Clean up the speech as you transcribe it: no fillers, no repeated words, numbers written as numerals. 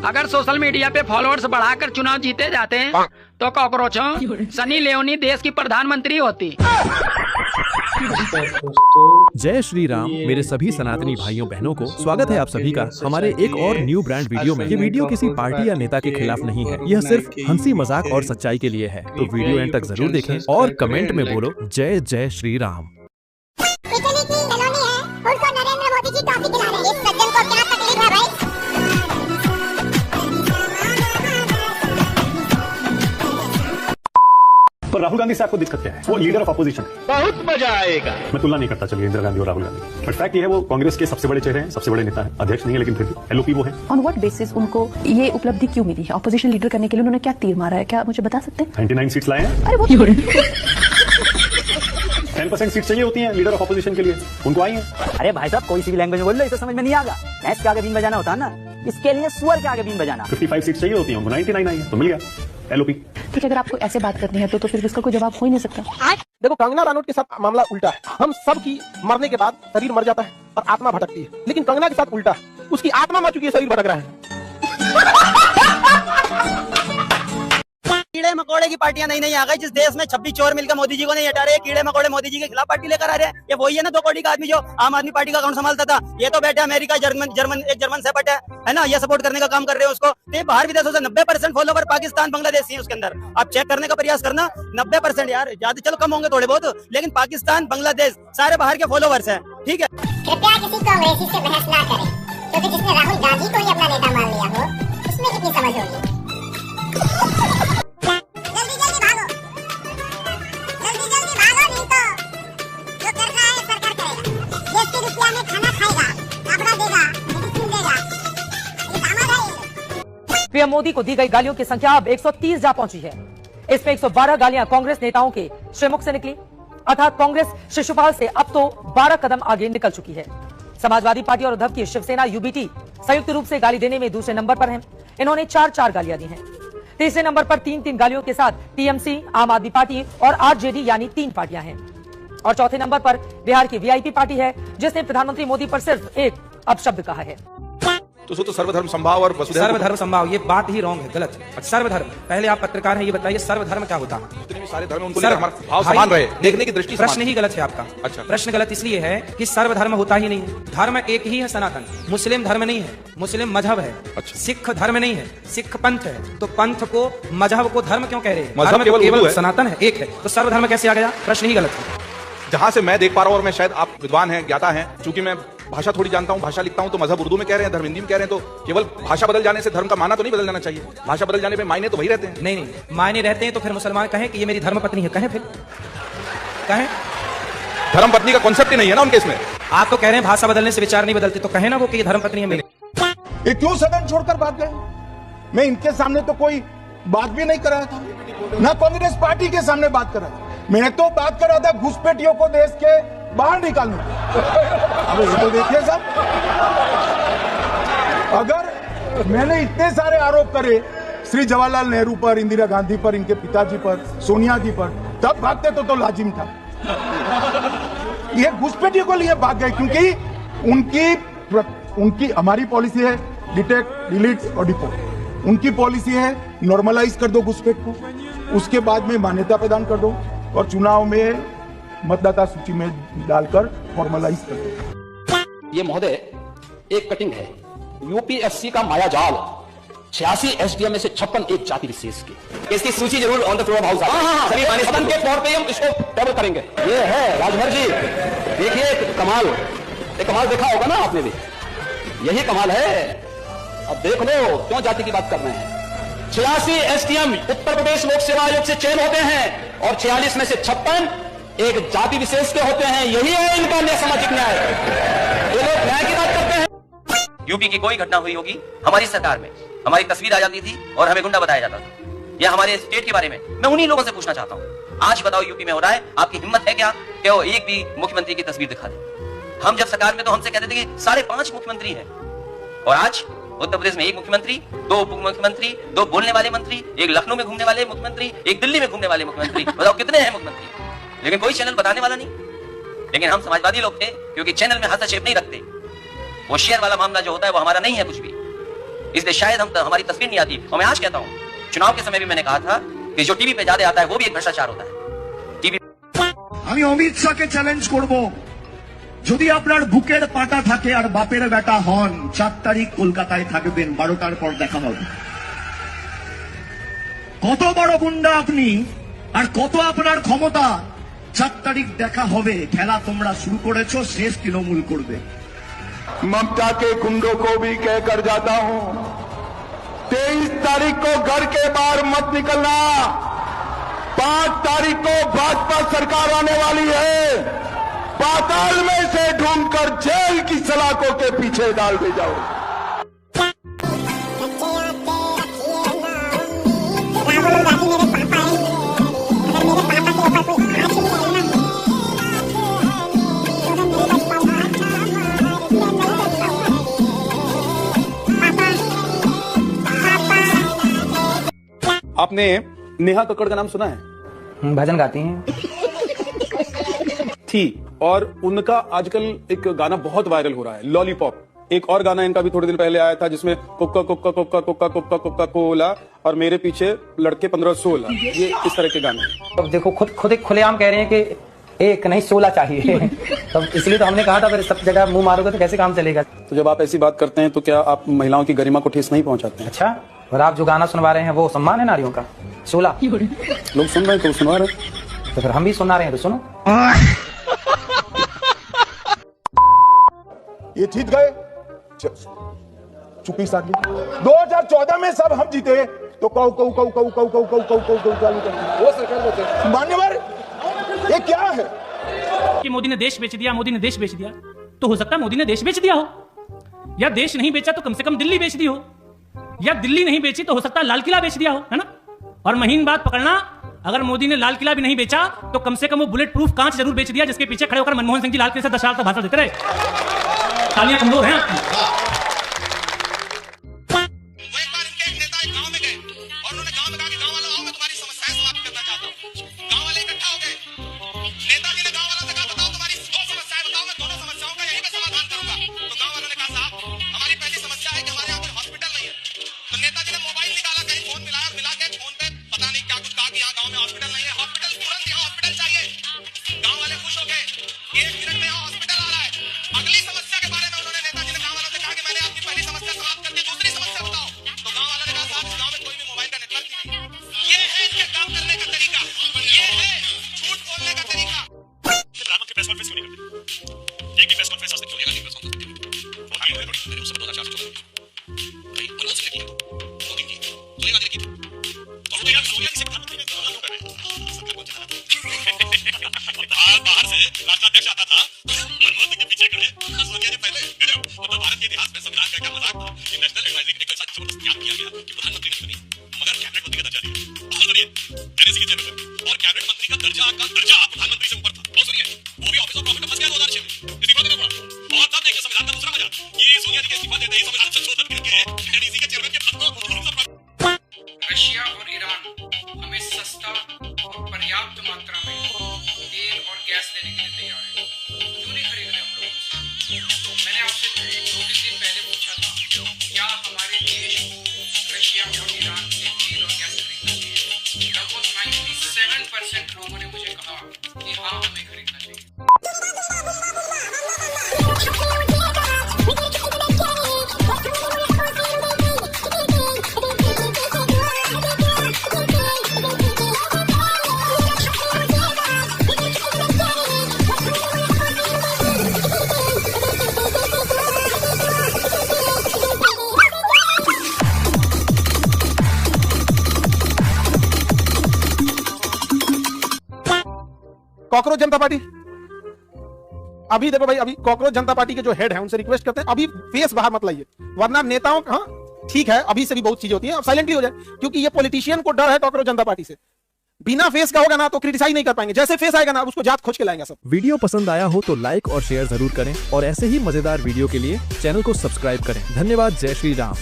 अगर social media पे followers बढ़ाकर चुनाव जीते जाते हैं तो कॉकरोचों सनी लियोनी देश की प्रधानमंत्री होती। जय श्री राम मेरे सभी सनातनी भाइयों बहनों को स्वागत है आप सभी का हमारे एक और न्यू ब्रांड वीडियो में। ये वीडियो किसी पार्टी या नेता के खिलाफ नहीं है, यह सिर्फ हंसी मजाक और सच्चाई के लिए है। तो वीडियो एंड तक जरूर देखें और कमेंट में बोलो जय जय श्री राम। पर राहुल गांधी से आपको दिक्कत क्या है? वो लीडर ऑफ अपोजिशन है। बहुत मजा आएगा। मैं तुलना नहीं करता चलिए इंदिरा गांधी और राहुल गांधी, बट फैक्ट ये है वो कांग्रेस के सबसे बड़े चेहरे हैं, सबसे बड़े नेता हैं। अध्यक्ष नहीं है लेकिन फिर भी एलओपी वो है। ऑन व्हाट बेसिस उनको ये उपलब्धि क्यों मिली है? ऑपोजिशन लीडर करने के लिए उन्होंने क्या तीर मारा है, क्या मुझे बता सकते हैं? 99 सीट्स लाए हैं। अरे वो 10% सीट चाहिए होती है लीडर ऑफ अपोजिशन के लिए, उनको आई है। अरे भाई साहब कोई सी भी लैंग्वेज में बोल लो, इसे समझ में नहीं आएगा। भैंस के आगे बीन बजाना होता है ना, इसके लिए सुअर के आगे बीन बजाना। 55 सीट चाहिए होती है, उनको 99 आई है तो मिल गया एलओपी। ठीक है, अगर आपको ऐसे बात करनी है तो फिर इसका कोई जवाब हो ही नहीं सकता। देखो कंगना रनौत के साथ मामला उल्टा है। हम सब की मरने के बाद शरीर मर जाता है और आत्मा भटकती है, लेकिन कंगना के साथ उल्टा है, उसकी आत्मा मर चुकी है, शरीर भटक रहा है। कीड़े मकोड़े की पार्टियां नहीं आ गई जिस देश में 26 चोर मिलकर मोदी जी को नहीं हटा रहे। कीड़े मकोड़े मोदी जी के खिलाफ पार्टी लेकर आ रहे हैं। ये वही है ना 2 करोड़ का आदमी जो आम आदमी पार्टी का अकाउंट संभालता था। ये तो बैठे अमेरिका जर्मन सेपट है ना, ये सपोर्ट करने का काम कर रहे हैं उसको। तो बाहर विदेशों से 90% फॉलोवर पाकिस्तान बांग्लादेश है उसके अंदर। आप चेक करने का प्रयास करना, 90% यार, ज्यादा चलो कम होंगे थोड़े बहुत, लेकिन पाकिस्तान बांग्लादेश सारे बाहर के फॉलोवर्स है। ठीक है, कृपया किसी कांग्रेसी से बहस ना करें, क्योंकि जिसने राहुल गांधी को ही अपना नेता मान लिया हो उसमें कितनी समझ होगी। पीएम मोदी को दी गई गालियों की संख्या अब 130 जा पहुंची है। इसमें 112 गालियां कांग्रेस नेताओं के श्रीमुख से निकली, अर्थात कांग्रेस शिशुपाल से अब तो 12 कदम आगे निकल चुकी है। समाजवादी पार्टी और उद्धव की शिवसेना यूबीटी संयुक्त रूप से गाली देने में दूसरे नंबर पर है। इन्होंने 4 गालियां दी हैं। तीसरे नंबर पर 3 गालियों के साथ टीएमसी, आम आदमी पार्टी और आरजेडी यानी 3 पार्टियां हैं। और चौथे नंबर पर बिहार की वीआईपी पार्टी है, जिसने प्रधानमंत्री मोदी पर सिर्फ एक अपशब्द कहा है। तो सर्वधर्म संभाव और सर्वधर्म संभाव, ये बात ही रॉन्ग है, गलत है। सर्वधर्म, पहले आप पत्रकार हैं, ये बताइए सर्वधर्म क्या होता है? जितने भी सारे धर्म उनको भाव समान रहे, देखने की दृष्टि प्रश्न ही गलत है आपका। अच्छा, प्रश्न गलत इसलिए है कि सर्वधर्म होता ही नहीं है। धर्म एक ही है, सनातन। मुस्लिम धर्म नहीं है, मुस्लिम मजहब है। अच्छा। सिख धर्म नहीं है, सिख पंथ है। तो पंथ को, मजहब को धर्म क्यों कह रहे हैं? मजहब केवल सनातन है, एक है, तो सर्वधर्म कैसे आ गया? प्रश्न ही गलत है। जहां से मैं देख पा रहा हूं, और मैं शायद आप विद्वान हैं, ज्ञाता हैं, चूंकि मैं भाषा थोड़ी जानता हूं, भाषा लिखता हूं, तो मजहब उर्दू में कह रहे हैं, धर्म हिंदी में कह रहे हैं, तो केवल भाषा बदल जाने से धर्म का माना तो नहीं बदल जाना चाहिए। भाषा बदल जाने पे मायने तो वही रहते हैं। नहीं, मायने रहते हैं तो फिर मुसलमान कहें कि ये मेरी धर्म पत्नी है, कहें फिर कहें। धर्म पत्नी का कॉन्सेप्ट ही नहीं है ना उनके इसमें। आप तो कह रहे हैं भाषा बदलने से विचार नहीं बदलते, तो कहें ना वो कि ये धर्म पत्नी है मेरी। ये क्यों सदन छोड़कर भाग गए? मैं इनके सामने तो कोई बात भी नहीं कर रहा था, ना कांग्रेस पार्टी के सामने बात कर रहा था। मैं तो बात कर रहा था घुसपैठियों को देश के बाहर निकालने। अब ये तो देखिए साहब, अगर मैंने इतने सारे आरोप करे श्री जवाहरलाल नेहरू पर, इंदिरा गांधी पर, इनके पिताजी पर, सोनिया जी पर, तब भागते तो लाजिम था। ये घुसपैठियों को लिए भाग गए क्योंकि उनकी हमारी पॉलिसी है डिटेक्ट, डिलीट और डिपोर्ट। उनकी पॉलिसी है नॉर्मलाइज कर दो घुसपैठ को, उसके बाद में मान्यता प्रदान कर दो और चुनाव में मतदाता सूची में डालकर फॉर्मलाइज कर दो। ये महोदय एक कटिंग है यूपीएससी का मायाजाल। 86 एसडीएम में से 56 एक जाति विशेष की। इसकी सूची जरूर ऑन द फ्लोर हाउस सभी सदन के तौर पे हम इसको टेबल करेंगे। ये है राजभर जी, देखिए कमाल, ये कमाल देखा होगा ना आपने भी, यही कमाल है। अब देख लो क्यों जाति की बात कर रहे हैं। 86 एसडीएम उत्तर प्रदेश लोक सेवा आयोग से चयन होते हैं और 46 में से 56 एक जाति विशेष के होते हैं। यही है इनका सामाजिक न्याय। ये लोग न्याय की बात करते हैं। यूपी की कोई घटना हुई होगी हमारी सरकार में, हमारी तस्वीर आ जाती थी और हमें गुंडा बताया जाता था, या हमारे स्टेट के बारे में। मैं उन्हीं लोगों से पूछना चाहता हूँ, आज बताओ यूपी में हो रहा है, आपकी हिम्मत है क्या कि वो एक भी मुख्यमंत्री की तस्वीर दिखा दे? हम जब सरकार में तो हमसे कहते थे कि 5.5 मुख्यमंत्री हैं, और आज उत्तर प्रदेश में 1 मुख्यमंत्री, 2 उप मुख्यमंत्री, 2 बोलने वाले मंत्री, 1 लखनऊ में घूमने वाले मुख्यमंत्री, 1 दिल्ली में घूमने वाले मुख्यमंत्री। बताओ कितने हैं मुख्यमंत्री? लेकिन कोई चैनल बताने वाला नहीं। लेकिन हम समाजवादी लोग थे, क्योंकि चैनल में हस्तक्षेप नहीं रखते। वो शेयर वाला मामला जो होता है वो हमारा नहीं है कुछ भी। इसलिए शायद हमारी तस्वीर नहीं आती। और मैं आज कहता हूँ, चुनाव के समय भी मैंने कहा था कि जो टीवी पे ज्यादा आता है वो भी एक भ्रष्टाचार होता है। टीवी আমি অমিত শাহকে চ্যালেঞ্জ করব, যদি আপনার বুকের পাটা থাকে আর বাপের বেটা হন, 4 তারিখ কলকাতায় থাকবেন, 12টার পর দেখা হবে। কত বড় গুন্ডা আপনি আর কত আপনার ক্ষমতা, 4 তারিখ দেখা হবে। খেলা তোমরা শুরু করেছো, শেষ তৃণমূল করবে। ममता के गुंडों को भी कहकर जाता हूं, 23 तारीख को घर के बाहर मत निकलना। 5 तारीख को भाजपा सरकार आने वाली है, पाताल में से ढूंढकर जेल की सलाखों के पीछे डाल दे जाओ। आपने नेहा कक्कड़ का नाम सुना है? भजन गाती हैं थी, और उनका आजकल एक गाना बहुत वायरल हो रहा है, लॉलीपॉप। एक और गाना इनका भी थोड़े दिन पहले आया था जिसमें कुक्का कुक्का कुक्का कुक्का कुक्का कुक्का कोला और मेरे पीछे लड़के 15-16, ये इस तरह के गाने। अब देखो खुद एक खुलेआम कह रहे हैं कि एक नहीं 16 चाहिए। तो इसलिए तो हमने कहा था, अगर सब जगह मुंह मारोगे तो कैसे काम चलेगा। तो जब आप ऐसी बात करते हैं तो क्या आप महिलाओं की गरिमा को ठेस नहीं पहुंचाते हैं? अच्छा, और आप जो गाना सुनवा रहे हैं वो सम्मान है नारियों का? 16 लोग सुन रहे हैं तो सुनवा रहे हैं, तो फिर हम भी सुना रहे हैं तो सुनो। ये जीत गए, चुप्पी साध ली। 2014 में सब हम जीते तो कौ कौ कौ कौ कौ कौ कौ कौ कौ चालू कर वो सरकार बोलते मान्यवर, ये क्या है कि मोदी ने देश बेच दिया, मोदी ने देश बेच दिया। तो हो सकता है मोदी ने देश बेच दिया हो, या देश नहीं बेचा तो कम से कम दिल्ली बेच दी हो, या दिल्ली नहीं बेची तो हो सकता है लाल किला बेच दिया हो, है ना। और महीन बात पकड़ना, अगर मोदी ने लाल किला भी नहीं बेचा तो कम से कम वो बुलेट प्रूफ कांच जरूर बेच दिया, जिसके पीछे खड़े होकर मनमोहन सिंह जी लाल किले से 10 साल तक भाषण देते रहे। तालियां कमजोर हैं आपकी। रशिया और ईरान हमें सस्ता और पर्याप्त मात्रा में तेल और गैस देने के लिए तैयार है। क्यों नहीं खरीद रहे हम लोग? मैंने आपसे 2-3 दिन पहले पूछा था, क्या हमारे देश को रशिया और ईरान से तेल और गैस खरीदना चाहिए? लगभग 97% लोगों ने मुझे कहा कि हाँ, हमें खरीदना चाहिए। कॉकरोच जनता पार्टी, अभी देखो भाई, अभी कॉकरोच जनता पार्टी के जो हेड है उनसे रिक्वेस्ट करते हैं, अभी फेस बाहर मत लाइए, वरना नेताओं का ठीक है, अभी से भी बहुत चीजें होती हैं, अब साइलेंटली हो जाए, क्योंकि ये पॉलिटिशियन को डर है कॉकरोच जनता पार्टी से। बिना फेस का होगा ना तो क्रिटिसाइज नहीं कर पाएंगे, जैसे फेस आएगा ना उसको जात खोज के लाएंगे सब। वीडियो पसंद आया हो तो लाइक और शेयर जरूर करें, और ऐसे ही मजेदार वीडियो के लिए चैनल को सब्सक्राइब करें। धन्यवाद। जय श्री राम।